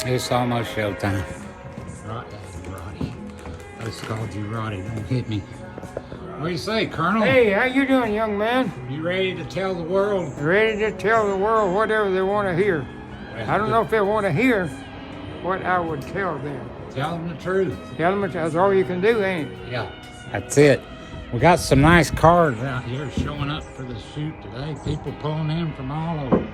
It's almost showtime. Roddy. I just called you Roddy. Don't hit me. What do you say, Colonel? Hey, how you doing, young man? You ready to tell the world? Ready to tell the world whatever they want to hear. I don't know if they want to hear what I would tell them. Tell them the truth. Tell them that's all you can do, ain't it? Yeah, that's it. We got some nice cars out here showing up for the shoot today. People pulling in from all over.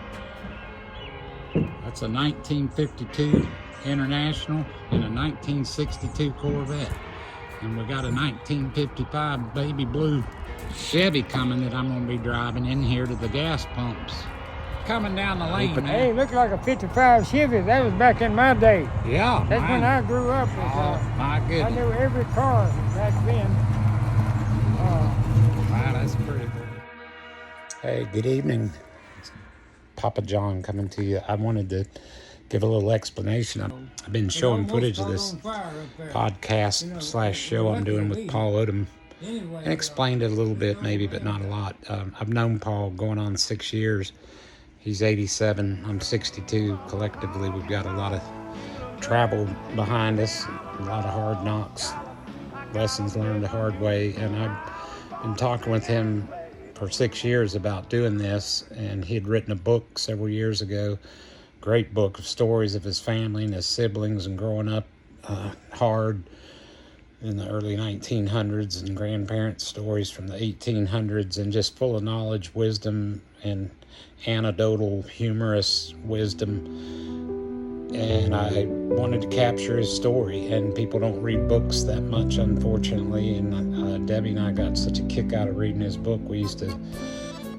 That's a 1952 International and a 1962 Corvette. And we got a 1955 baby blue Chevy coming that I'm going to be driving in here to the gas pumps. Coming down the lane. Hey, looks like a 55 Chevy. That was back in my day. Yeah. That's when I grew up. My goodness. I knew every car back then. Wow, that's pretty cool. Hey, good evening. It's Papa John coming to you. I wanted to give a little explanation. I've been showing footage of this podcast / show I'm doing with Paul Odom and explained it a little bit maybe, but not a lot. I've known Paul going on 6 years. He's 87, I'm 62. Collectively, we've got a lot of travel behind us, a lot of hard knocks, lessons learned the hard way, and I've been talking with him for 6 years about doing this, and he had written a book several years ago, great book of stories of his family and his siblings and growing up hard in the early 1900s, and grandparents' stories from the 1800s, and just full of knowledge, wisdom, and anecdotal, humorous wisdom. And I wanted to capture his story, and people don't read books that much, unfortunately, and Debbie and I got such a kick out of reading his book. We used to,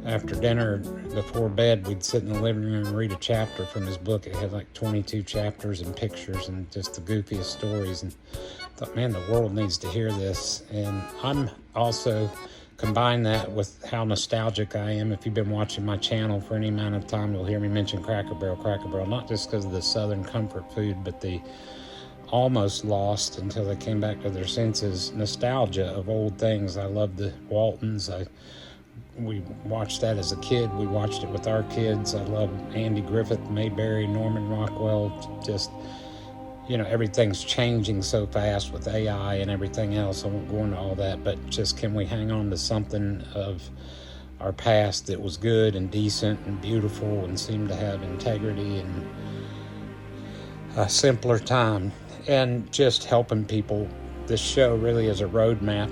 after dinner, before bed, we'd sit in the living room and read a chapter from his book. It had like 22 chapters and pictures and just the goofiest stories, and I thought, man, the world needs to hear this. And I'm also combine that with how nostalgic I am. If you've been watching my channel for any amount of time, you'll hear me mention Cracker Barrel, not just because of the Southern comfort food, but the almost lost until they came back to their senses nostalgia of old things. I love the Waltons. We watched that as a kid. We watched it with our kids. I love Andy Griffith, Mayberry, Norman Rockwell. Just, everything's changing so fast with AI and everything else. I won't go into all that, but just can we hang on to something of our past that was good and decent and beautiful and seemed to have integrity and a simpler time, and just helping people. This show really is a roadmap,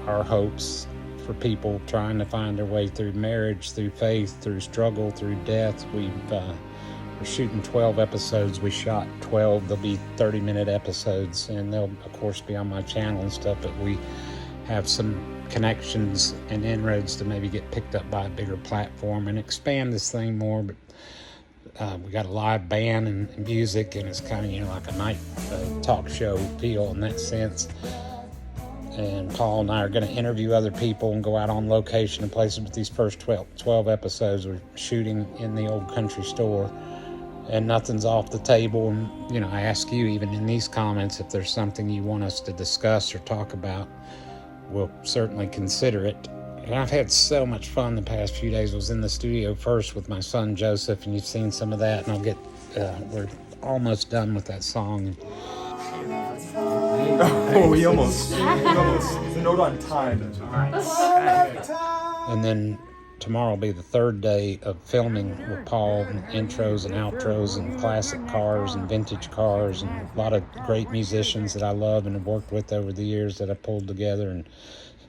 our hopes for people trying to find their way through marriage, through faith, through struggle, through death. We're shooting 12 episodes. We shot 12. They'll be 30-minute episodes, and they'll, of course, be on my channel and stuff, but we have some connections and inroads to maybe get picked up by a bigger platform and expand this thing more. But we got a live band and music, and it's kind of, like a night talk show feel in that sense. And Paul and I are going to interview other people and go out on location and places. With these first 12 episodes, we're shooting in the old country store, and nothing's off the table. And, I ask you even in these comments if there's something you want us to discuss or talk about. We'll certainly consider it. And I've had so much fun the past few days. I was in the studio first with my son Joseph, and you've seen some of that, and we're almost done with that song. Oh, we almost. It's a note on time. And then tomorrow will be the third day of filming with Paul, and intros and outros and classic cars and vintage cars and a lot of great musicians that I love and have worked with over the years that I pulled together, and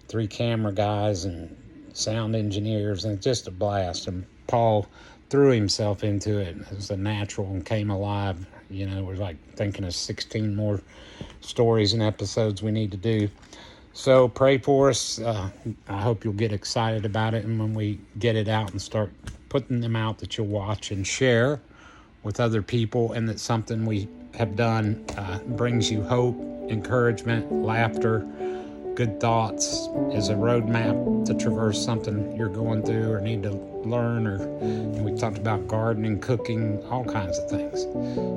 3 camera guys and sound engineers, and it's just a blast. And Paul threw himself into it. It was a natural and came alive. We're like thinking of 16 more stories and episodes we need to do. So pray for us. I hope you'll get excited about it, and when we get it out and start putting them out, that you'll watch and share with other people, and that something we have done brings you hope, encouragement, laughter, good thoughts, is a roadmap to traverse something you're going through or need to learn, and we talked about gardening, cooking, all kinds of things.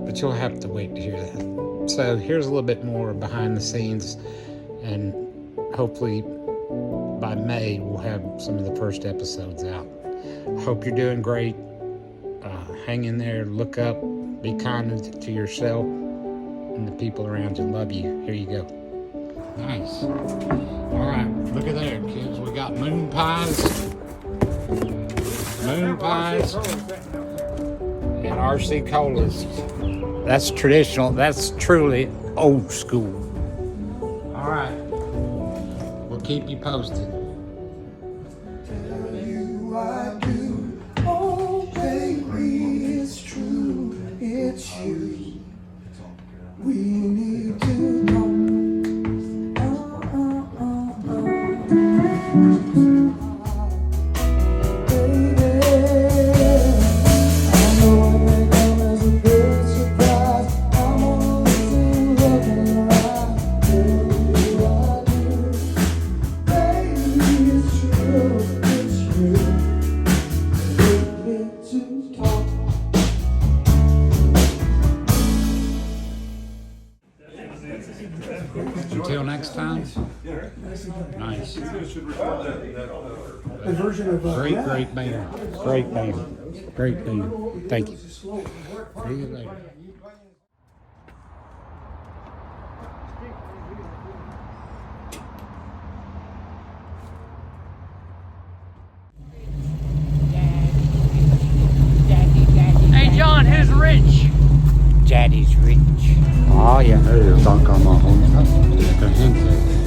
But you'll have to wait to hear that. So here's a little bit more behind the scenes, and hopefully by May we'll have some of the first episodes out. I hope you're doing great. Hang in there, look up, Be kind to yourself and the people around you. Love you. Here you go. Nice. All right, look at there, kids. We got moon pies. Moon pies. And RC colas. That's traditional. That's truly old school. All right. We'll keep you posted. I do. Oh, baby, it's true. It's you. We need to know. Until next time. Nice. A version of Great band. Great band. Great band. Thank you. See you later. Hey, John, who's rich? Daddy's rich. Oh, yeah. Hey, it's Uncle Mahoney. The hint.